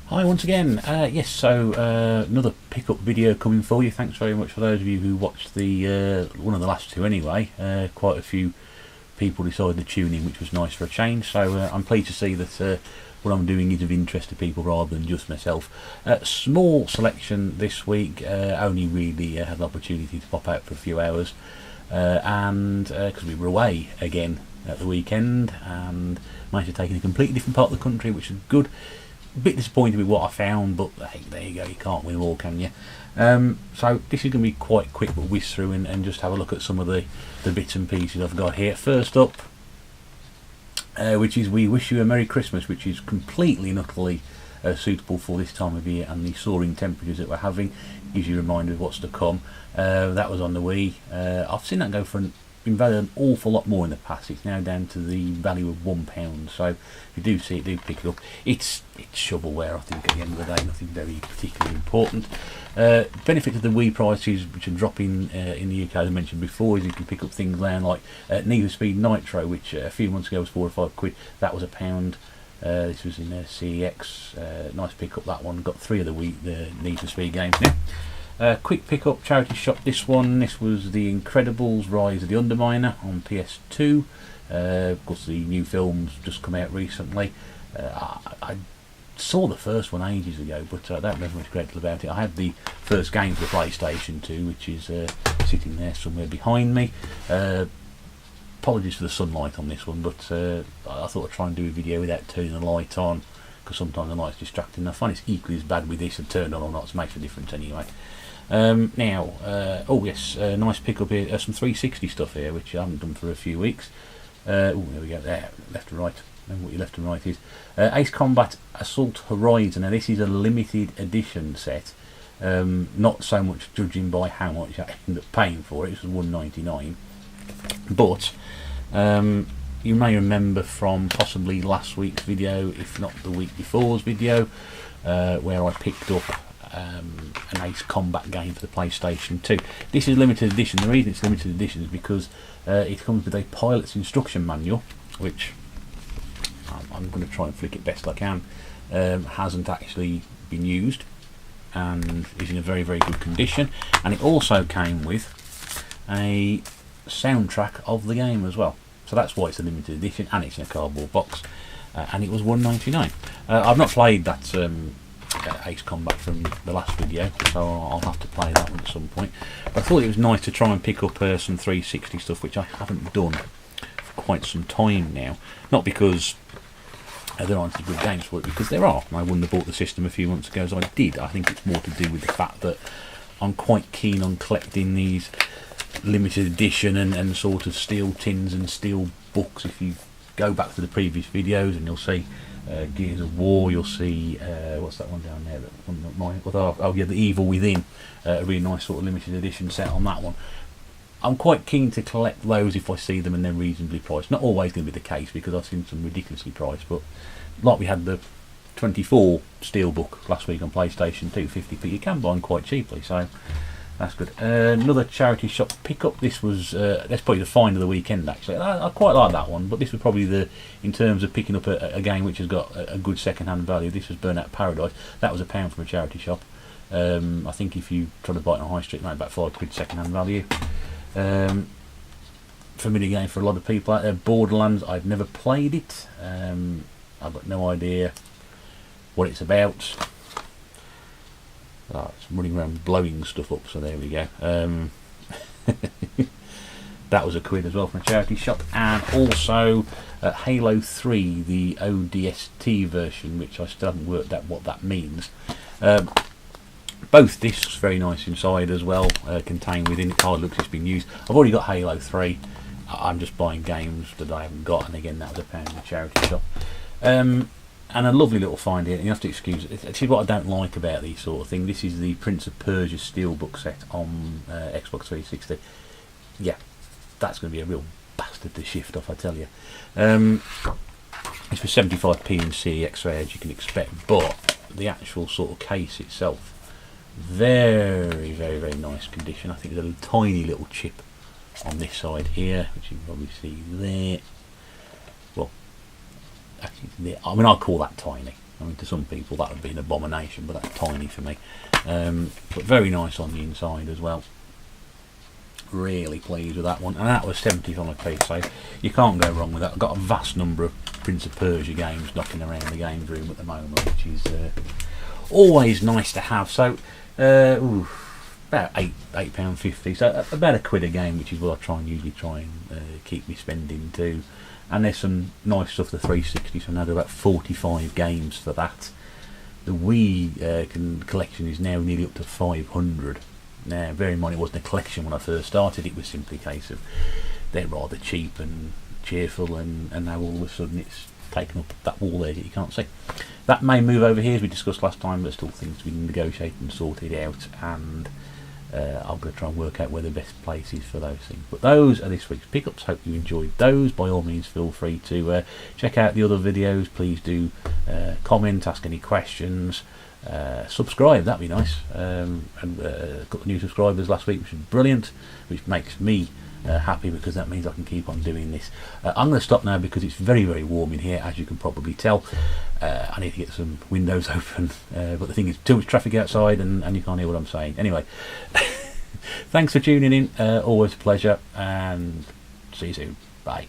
Hi once again. Yes, so another pickup video coming for you. Thanks very much for those of you who watched the one of the last two anyway. Quite a few people decided to tune in, which was nice for a change. So I'm pleased to see that what I'm doing is of interest to people rather than just myself. Small selection this week. Only really had the opportunity to pop out for a few hours, and because we were away again at the weekend and managed to take in a completely different part of the country, which is good. A bit disappointed with what I found, but hey, there you go, you can't win them all, can you? So this is going to be quite quick, but whiz through and just have a look at some of the bits and pieces I've got here. First up, which is We Wish You a Merry Christmas, which is completely and utterly suitable for this time of year and the soaring temperatures that we're having. Gives you a reminder of what's to come. That was on the Wii. I've seen that go for been valued an awful lot more in the past. It's now down to the value of £1, so if you do see it, do pick it up. It's shovelware, I think, at the end of the day, nothing very particularly important. Benefit of the Wii prices, which are dropping in the UK, as I mentioned before, is you can pick up things now like Need for Speed Nitro, which a few months ago was £4 or £5. That was £1. This was in CEX. Nice pick up, that one. Got 3 of the Need for Speed games now. Quick pick up, charity shop. This was The Incredibles: Rise of the Underminer on PS2. Of course, the new film's just come out recently. I saw the first one ages ago, but I don't remember much great deal about it. I had the first game for the PlayStation 2, which is sitting there somewhere behind me. Apologies for the sunlight on this one, but I thought I'd try and do a video without turning the light on, because sometimes the light's distracting. I find it's equally as bad with this and turned on or not, so it makes a difference anyway. Oh yes, nice pickup here. Some 360 stuff here, which I haven't done for a few weeks. There we go, there, left and right. Remember what your left and right is. Ace Combat Assault Horizon. Now this is a limited edition set. Not so much judging by how much I ended up paying for it. It was £1.99. But you may remember from possibly last week's video, if not the week before's video, where I picked up an Ace Combat game for the PlayStation 2. This is limited edition. The reason it's limited edition is because it comes with a pilot's instruction manual, which I'm going to try and flick it best I can. Hasn't actually been used and is in a very, very good condition. And it also came with a soundtrack of the game as well. So that's why it's a limited edition, and it's in a cardboard box, and it was £1.99. I've not played that Ace Combat from the last video, so I'll have to play that one at some point. But I thought it was nice to try and pick up some 360 stuff, which I haven't done for quite some time now. Not because there aren't any good games for it, because there are. I wouldn't have bought the system a few months ago as I did. I think it's more to do with the fact that I'm quite keen on collecting these limited edition and sort of steel tins and steel books. If you go back to the previous videos, and you'll see Gears of War, you'll see what's that one down there, The Evil Within, a really nice sort of limited edition set on that one. I'm quite keen to collect those if I see them and they're reasonably priced. Not always going to be the case, because I've seen some ridiculously priced, but like we had the 24 Steelbook last week on PlayStation 2, 50p, you can buy them quite cheaply, so that's good. Another charity shop pickup. This was that's probably the find of the weekend, actually. I quite like that one, but this was probably in terms of picking up a game which has got a good second-hand value. This was Burnout Paradise. That was £1 from a charity shop. I think if you try to buy it on high street, it might be about £5 second-hand value. Familiar game for a lot of people out there. Borderlands. I've never played it. I've got no idea what it's about. It's running around blowing stuff up, so there we go. That was £1 as well from a charity shop. And also Halo 3, the ODST version, which I still haven't worked out what that means. Both discs very nice inside as well, contained within it. Hard looks it's been used. I've already got Halo 3. I'm just buying games that I haven't got, and again that was £1 in the charity shop. And a lovely little find here. You have to excuse it. Actually, what I don't like about these sort of things, this is the Prince of Persia Steelbook set on Xbox 360. Yeah, that's going to be a real bastard to shift off, I tell you. It's for 75p in CEX rare, as you can expect, but the actual sort of case itself, very, very, very nice condition. I think there's a tiny little chip on this side here, which you can probably see there. Well, actually, I mean, I'll call that tiny. I mean, to some people that would be an abomination, but that's tiny for me. But very nice on the inside as well. Really pleased with that one, and that was 70 on a piece, so you can't go wrong with that. I've got a vast number of Prince of Persia games knocking around the games room at the moment, which is always nice to have. So about £8.50, so about £1 a game, which is what I usually try and keep me spending too. And there's some nice stuff, the 360, so now there are about 45 games for that. The Wii collection is now nearly up to 500. Now, bear in mind, it wasn't a collection when I first started, it was simply a case of they're rather cheap and cheerful, and now all of a sudden it's taken up that wall there that you can't see. That may move over here, as we discussed last time, but still things to be negotiated and sorted out, and I'm going to try and work out where the best place is for those things. But those are this week's pickups. Hope you enjoyed those. By all means, feel free to check out the other videos. Please do comment, ask any questions, subscribe, that'd be nice. And got the new subscribers last week, which is brilliant, which makes me happy, because that means I can keep on doing this. I'm going to stop now because it's very, very warm in here, as you can probably tell. I need to get some windows open, but the thing is, too much traffic outside, and you can't hear what I'm saying. Anyway, thanks for tuning in, always a pleasure, and see you soon. Bye.